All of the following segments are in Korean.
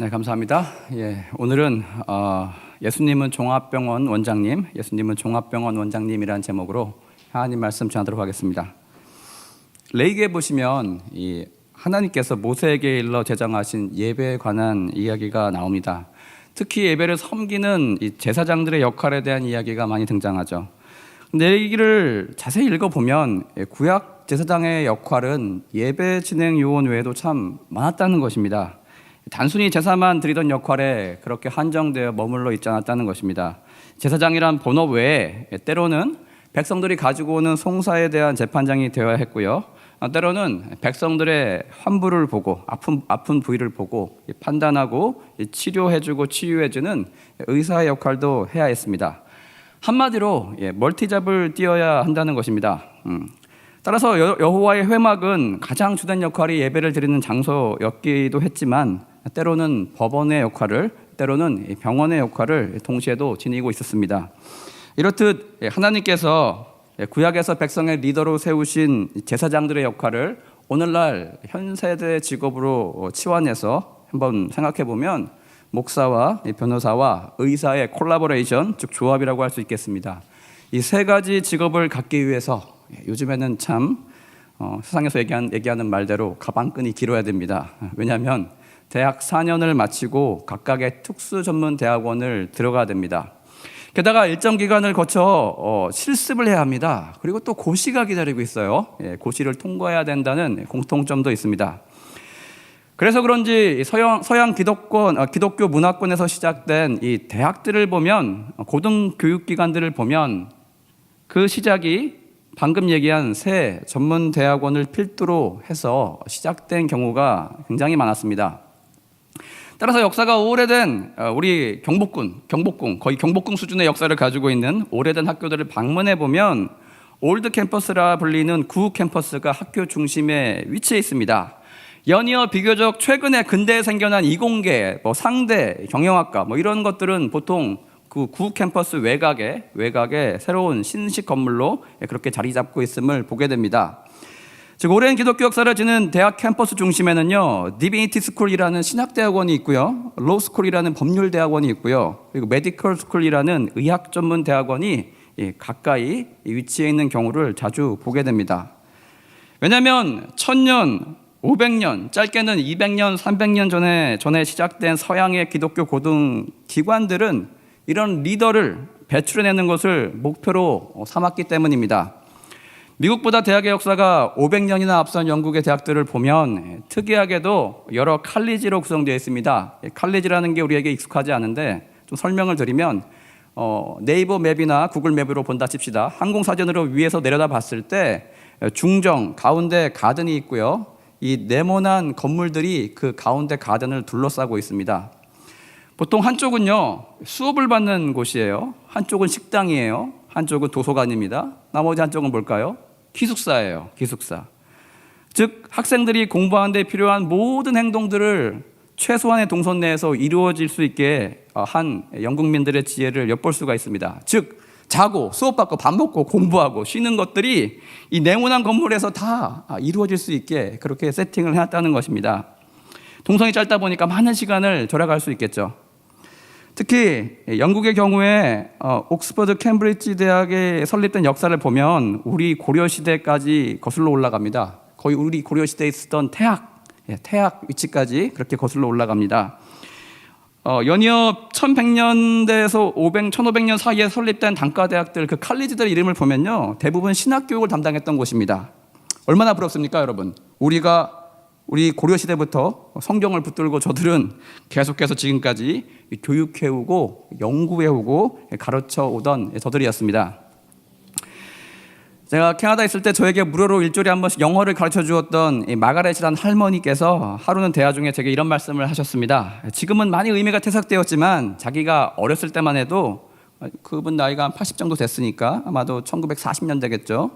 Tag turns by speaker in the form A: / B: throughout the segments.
A: 네, 감사합니다. 오늘은 예수님은 종합병원 원장님, 예수님은 종합병원 원장님이라는 제목으로 하나님 말씀 전하도록 하겠습니다. 레위기에 보시면 하나님께서 모세에게 일러 제정하신 예배에 관한 이야기가 나옵니다. 특히 예배를 섬기는 이 제사장들의 역할에 대한 이야기가 많이 등장하죠. 레위기를 자세히 읽어보면 구약 제사장의 역할은 예배 진행 요원 외에도 참 많았다는 것입니다. 단순히 제사만 드리던 역할에 그렇게 한정되어 머물러 있지 않았다는 것입니다. 제사장이란 본업 외에 때로는 백성들이 가지고 오는 송사에 대한 재판장이 되어야 했고요. 때로는 백성들의 환부를 보고 아픈 부위를 보고 판단하고 치료해주고 치유해주는 의사의 역할도 해야 했습니다. 한마디로 멀티잡을 띄어야 한다는 것입니다. 따라서 여호와의 회막은 가장 주된 역할이 예배를 드리는 장소였기도 했지만 때로는 법원의 역할을, 때로는 병원의 역할을 동시에도 지니고 있었습니다. 이렇듯 하나님께서 구약에서 백성의 리더로 세우신 제사장들의 역할을 오늘날 현세대 직업으로 치환해서 한번 생각해 보면 목사와 변호사와 의사의 콜라보레이션, 즉 조합이라고 할 수 있겠습니다. 이 세 가지 직업을 갖기 위해서 요즘에는 참 세상에서 얘기하는 말대로 가방끈이 길어야 됩니다. 왜냐하면 대학 4년을 마치고 각각의 특수 전문 대학원을 들어가야 됩니다. 게다가 일정 기간을 거쳐 실습을 해야 합니다. 그리고 또 고시가 기다리고 있어요. 고시를 통과해야 된다는 공통점도 있습니다. 그래서 그런지 서양 기독교 문화권에서 시작된 이 대학들을 보면, 고등교육기관들을 보면 그 시작이 방금 얘기한 새 전문 대학원을 필두로 해서 시작된 경우가 굉장히 많았습니다. 따라서 역사가 오래된 우리 경복궁, 거의 경복궁 수준의 역사를 가지고 있는 오래된 학교들을 방문해 보면 올드 캠퍼스라 불리는 구 캠퍼스가 학교 중심에 위치해 있습니다. 연이어 비교적 최근에 근대에 생겨난 이공계, 상대, 경영학과 이런 것들은 보통 그 구 캠퍼스 외곽에 새로운 신식 건물로 그렇게 자리 잡고 있음을 보게 됩니다. 즉 오랜 기독교 역사를 지닌 대학 캠퍼스 중심에는요, 디비니티 스쿨이라는 신학대학원이 있고요, 로스쿨이라는 법률대학원이 있고요, 그리고 메디컬 스쿨이라는 의학 전문 대학원이 가까이 위치해 있는 경우를 자주 보게 됩니다. 왜냐하면 1000년, 500년, 짧게는 200년, 300년 전에 시작된 서양의 기독교 고등 기관들은 이런 리더를 배출해내는 것을 목표로 삼았기 때문입니다. 미국보다 대학의 역사가 500년이나 앞선 영국의 대학들을 보면 특이하게도 여러 칼리지로 구성되어 있습니다. 칼리지라는 게 우리에게 익숙하지 않은데 좀 설명을 드리면 네이버 맵이나 구글 맵으로 본다 칩시다. 항공사진으로 위에서 내려다 봤을 때 중정, 가운데 가든이 있고요. 이 네모난 건물들이 그 가운데 가든을 둘러싸고 있습니다. 보통 한쪽은요, 수업을 받는 곳이에요. 한쪽은 식당이에요. 한쪽은 도서관입니다. 나머지 한쪽은 뭘까요? 기숙사예요. 기숙사. 즉 학생들이 공부하는 데 필요한 모든 행동들을 최소한의 동선 내에서 이루어질 수 있게 한 영국민들의 지혜를 엿볼 수가 있습니다. 즉 자고 수업받고 밥 먹고 공부하고 쉬는 것들이 이 네모난 건물에서 다 이루어질 수 있게 그렇게 세팅을 해놨다는 것입니다. 동선이 짧다 보니까 많은 시간을 절약할 수 있겠죠. 특히 영국의 경우에 옥스퍼드 캠브리지 대학에 설립된 역사를 보면 우리 고려시대까지 거슬러 올라갑니다. 거의 우리 고려시대에 있었던 태학 위치까지 그렇게 거슬러 올라갑니다. 연이어 1100년대에서 1500년 사이에 설립된 단과대학들, 그 칼리지들 이름을 보면요, 대부분 신학교육을 담당했던 곳입니다. 얼마나 부럽습니까, 여러분? 우리 고려시대부터 성경을 붙들고 저들은 계속해서 지금까지 교육해오고 연구해오고 가르쳐 오던 저들이었습니다. 제가 캐나다에 있을 때 저에게 무료로 일주일에 한 번씩 영어를 가르쳐 주었던 마가렛이라는 할머니께서 하루는 대화 중에 제게 이런 말씀을 하셨습니다. 지금은 많이 의미가 퇴색되었지만 자기가 어렸을 때만 해도, 그분 나이가 한 80 정도 됐으니까 아마도 1940년 되겠죠.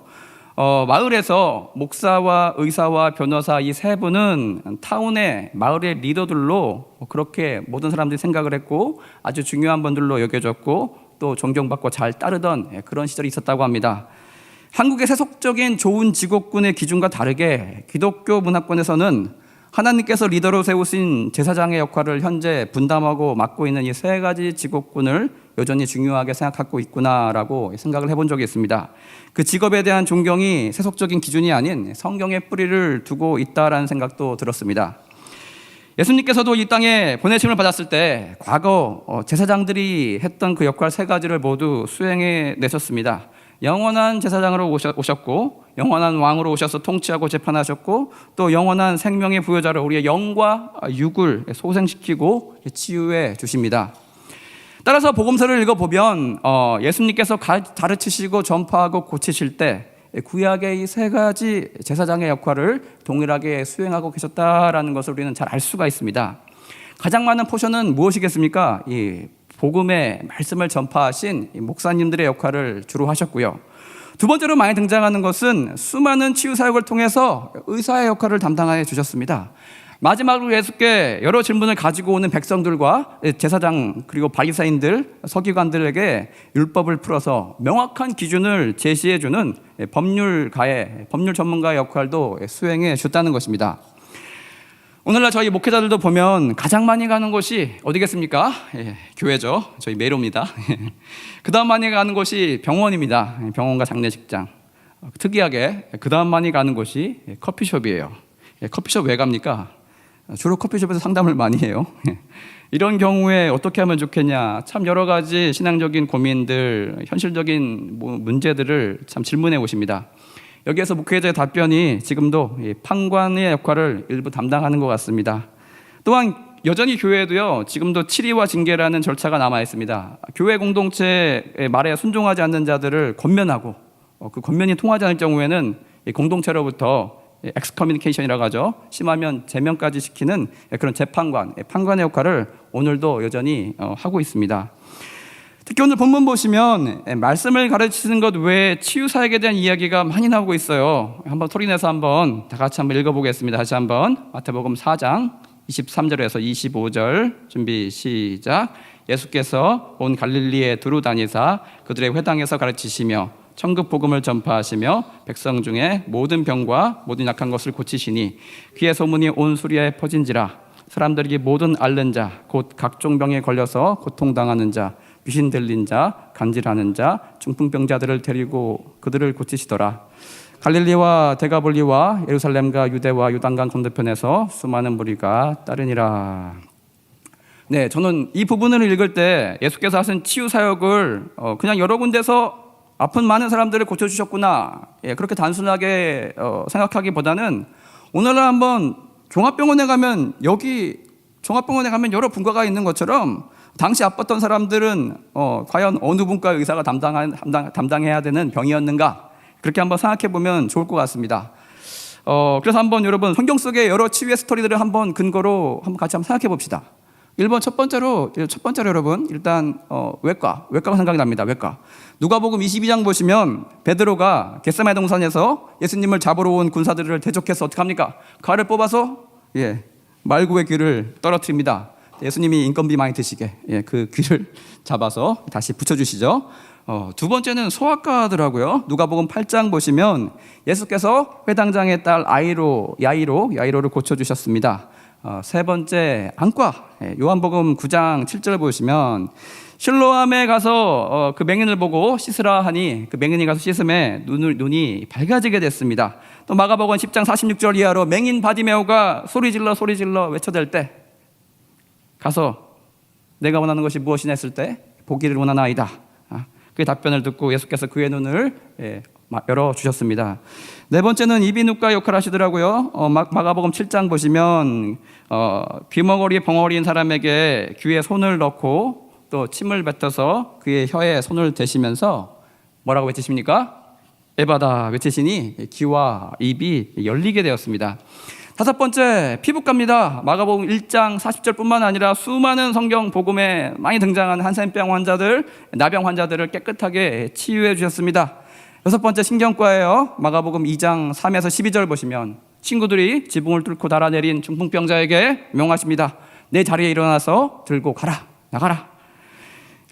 A: 마을에서 목사와 의사와 변호사 이 세 분은 타운의 마을의 리더들로 그렇게 모든 사람들이 생각을 했고 아주 중요한 분들로 여겨졌고 또 존경받고 잘 따르던 그런 시절이 있었다고 합니다. 한국의 세속적인 좋은 직업군의 기준과 다르게 기독교 문화권에서는 하나님께서 리더로 세우신 제사장의 역할을 현재 분담하고 맡고 있는 이 세 가지 직업군을 여전히 중요하게 생각하고 있구나라고 생각을 해본 적이 있습니다. 그 직업에 대한 존경이 세속적인 기준이 아닌 성경의 뿌리를 두고 있다라는 생각도 들었습니다. 예수님께서도 이 땅에 보내심을 받았을 때 과거 제사장들이 했던 그 역할 세 가지를 모두 수행해 내셨습니다. 영원한 제사장으로 오셨고, 영원한 왕으로 오셔서 통치하고 재판하셨고, 또 영원한 생명의 부여자로 우리의 영과 육을 소생시키고 치유해 주십니다. 따라서 복음서를 읽어보면 예수님께서 가르치시고 전파하고 고치실 때 구약의 이 세 가지 제사장의 역할을 동일하게 수행하고 계셨다라는 것을 우리는 잘 알 수가 있습니다. 가장 많은 포션은 무엇이겠습니까? 이 복음의 말씀을 전파하신 목사님들의 역할을 주로 하셨고요. 두 번째로 많이 등장하는 것은 수많은 치유 사역을 통해서 의사의 역할을 담당해 주셨습니다. 마지막으로 예수께 여러 질문을 가지고 오는 백성들과 제사장 그리고 바리새인들, 서기관들에게 율법을 풀어서 명확한 기준을 제시해 주는 법률가의, 법률 전문가의 역할도 수행해 주셨다는 것입니다. 오늘날 저희 목회자들도 보면 가장 많이 가는 곳이 어디겠습니까? 교회죠. 저희 매로입니다. 그 다음 많이 가는 곳이 병원입니다. 병원과 장례식장. 특이하게 그 다음 많이 가는 곳이 커피숍이에요. 커피숍 왜 갑니까? 주로 커피숍에서 상담을 많이 해요. 이런 경우에 어떻게 하면 좋겠냐, 참 여러 가지 신앙적인 고민들, 현실적인 문제들을 참 질문해 오십니다. 여기에서 목회자의 답변이 지금도 판관의 역할을 일부 담당하는 것 같습니다. 또한 여전히 교회에도요, 지금도 치리와 징계라는 절차가 남아 있습니다. 교회 공동체의 말에 순종하지 않는 자들을 권면하고, 그 권면이 통하지 않을 경우에는 공동체로부터 엑스커뮤니케이션이라고 하죠. 심하면 제명까지 시키는 그런 재판관, 판관의 역할을 오늘도 여전히 하고 있습니다. 특히 오늘 본문 보시면 말씀을 가르치는 것 외에 치유 사역에 대한 이야기가 많이 나오고 있어요. 한번 소리내서 한번 다 같이 한번 읽어보겠습니다. 다시 한번 마태복음 4장 23절에서 25절 준비 시작. 예수께서 온 갈릴리에 두루 다니사 그들의 회당에서 가르치시며 천국 복음을 전파하시며 백성 중에 모든 병과 모든 약한 것을 고치시니 그의 소문이 온 수리에 퍼진지라. 사람들이 모든 앓는 자 곧 각종 병에 걸려서 고통당하는 자 귀신 들린 자, 간질하는 자, 중풍병자들을 데리고 그들을 고치시더라. 갈릴리와 데가볼리와 예루살렘과 유대와 요단강 건너편에서 수많은 무리가 따르니라. 네, 저는 이 부분을 읽을 때 예수께서 하신 치유 사역을 그냥 여러 군데서 아픈 많은 사람들을 고쳐주셨구나, 그렇게 단순하게 생각하기보다는 오늘날 한번 종합병원에 가면 여러 분과가 있는 것처럼 당시 아팠던 사람들은 과연 어느 분과 의사가 담당해야 되는 병이었는가, 그렇게 한번 생각해 보면 좋을 것 같습니다. 그래서 한번 여러분 성경 속의 여러 치유의 스토리들을 한번 근거로 같이 한번 생각해 봅시다. 1번 첫 번째로 여러분 일단 외과가 생각이 납니다. 외과. 누가복음 22장 보시면 베드로가 겟세마네 동산에서 예수님을 잡으러 온 군사들을 대적해서 어떻게 합니까? 칼을 뽑아서 말구의 귀를 떨어뜨립니다. 예수님이 인건비 많이 드시게 그 귀를 잡아서 다시 붙여주시죠. 두 번째는 소아과더라고요. 누가복음 8장 보시면 예수께서 회당장의 딸 야이로를 고쳐주셨습니다. 세 번째 안과, 요한복음 9장 7절 보시면 실로암에 가서 그 맹인을 보고 씻으라 하니 그 맹인이 가서 씻음에 눈이 밝아지게 됐습니다. 또 마가복음 10장 46절 이하로 맹인 바디메오가 소리질러 외쳐댈 때 가서 내가 원하는 것이 무엇이냐 했을 때 보기를 원하나이다. 그 답변을 듣고 예수께서 그의 눈을 열어주셨습니다. 네 번째는 이비인후과 역할을 하시더라고요. 마가복음 7장 보시면 귀머거리 벙어리인 사람에게 귀에 손을 넣고 또 침을 뱉어서 그의 혀에 손을 대시면서 뭐라고 외치십니까? 에바다 외치시니 귀와 입이 열리게 되었습니다. 다섯 번째, 피부과입니다. 마가복음 1장 40절뿐만 아니라 수많은 성경 복음에 많이 등장한 한센병 환자들, 나병 환자들을 깨끗하게 치유해 주셨습니다. 여섯 번째, 신경과예요. 마가복음 2장 3에서 12절 보시면 친구들이 지붕을 뚫고 달아내린 중풍병자에게 명하십니다. 내 자리에 일어나서 들고 가라, 나가라.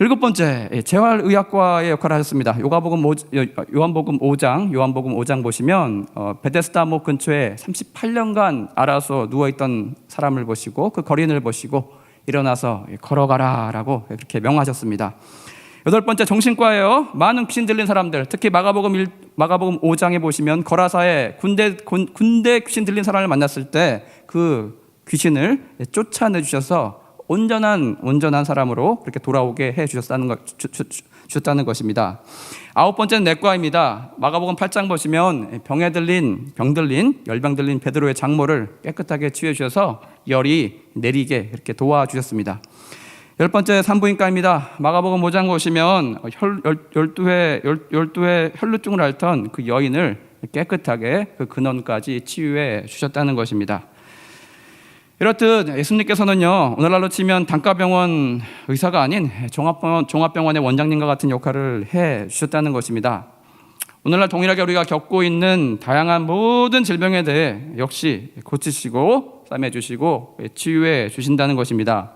A: 일곱 번째, 재활의학과의 역할을 하셨습니다. 요한복음 5장 보시면 베데스다 목 근처에 38년간 알아서 누워있던 사람을 보시고 그 거린을 보시고 일어나서 걸어가라라고 그렇게 명하셨습니다. 여덟 번째, 정신과예요. 많은 귀신 들린 사람들, 특히 마가복음 5장에 보시면 거라사에 군대 귀신 들린 사람을 만났을 때 그 귀신을 쫓아내 주셔서 온전한 사람으로 그렇게 돌아오게 해 주셨다는 것입니다. 아홉 번째는 내과입니다. 마가복음 8장 보시면 병 들린 열병 들린 베드로의 장모를 깨끗하게 치유해 주셔서 열이 내리게 이렇게 도와주셨습니다. 열 번째, 산부인과입니다. 마가복음 5장 보시면 12회 혈루증을 앓던 그 여인을 깨끗하게 그 근원까지 치유해 주셨다는 것입니다. 이렇듯 예수님께서는요, 오늘날로 치면 단과병원 의사가 아닌 종합병원의 원장님과 같은 역할을 해 주셨다는 것입니다. 오늘날 동일하게 우리가 겪고 있는 다양한 모든 질병에 대해 역시 고치시고 싸매주시고 치유해 주신다는 것입니다.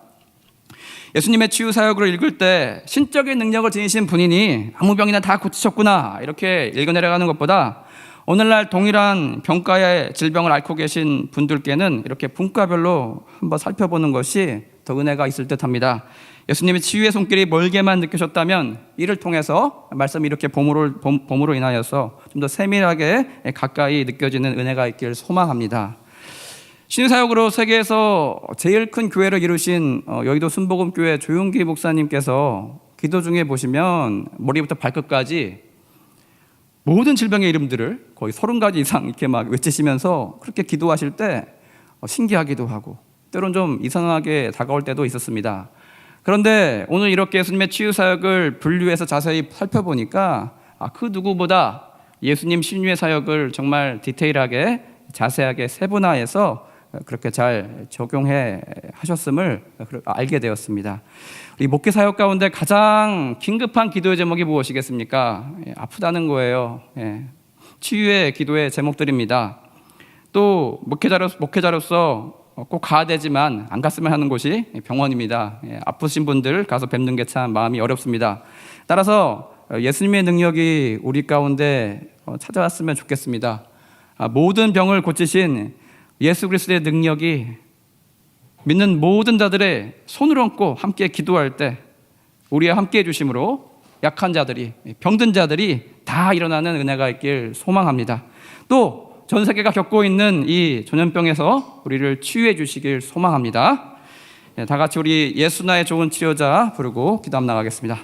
A: 예수님의 치유 사역으로 읽을 때 신적인 능력을 지니신 분이니 아무 병이나 다 고치셨구나 이렇게 읽어내려가는 것보다 오늘날 동일한 병가의 질병을 앓고 계신 분들께는 이렇게 분과별로 한번 살펴보는 것이 더 은혜가 있을 듯합니다. 예수님의 치유의 손길이 멀게만 느껴졌다면 이를 통해서 말씀이 이렇게 봄으로 인하여서 좀 더 세밀하게 가까이 느껴지는 은혜가 있길 소망합니다. 신유사역으로 세계에서 제일 큰 교회를 이루신 여의도 순복음교회 조용기 목사님께서 기도 중에 보시면 머리부터 발끝까지 모든 질병의 이름들을 거의 30가지 이상 이렇게 막 외치시면서 그렇게 기도하실 때 신기하기도 하고 때론 좀 이상하게 다가올 때도 있었습니다. 그런데 오늘 이렇게 예수님의 치유사역을 분류해서 자세히 살펴보니까 그 누구보다 예수님 신유의 사역을 정말 디테일하게 자세하게 세분화해서 그렇게 잘 적용해 하셨음을 알게 되었습니다. 이 목회 사역 가운데 가장 긴급한 기도의 제목이 무엇이겠습니까? 아프다는 거예요. 치유의 기도의 제목들입니다. 또 목회자로서 꼭 가야 되지만 안 갔으면 하는 곳이 병원입니다. 아프신 분들 가서 뵙는 게 참 마음이 어렵습니다. 따라서 예수님의 능력이 우리 가운데 찾아왔으면 좋겠습니다. 모든 병을 고치신 예수 그리스도의 능력이 믿는 모든 자들의 손을 얹고 함께 기도할 때 우리와 함께 해주심으로 약한 자들이, 병든 자들이 다 일어나는 은혜가 있길 소망합니다. 또 전 세계가 겪고 있는 이 전염병에서 우리를 치유해 주시길 소망합니다. 다 같이 우리 예수 나의 좋은 치료자 부르고 기도 한번 나가겠습니다.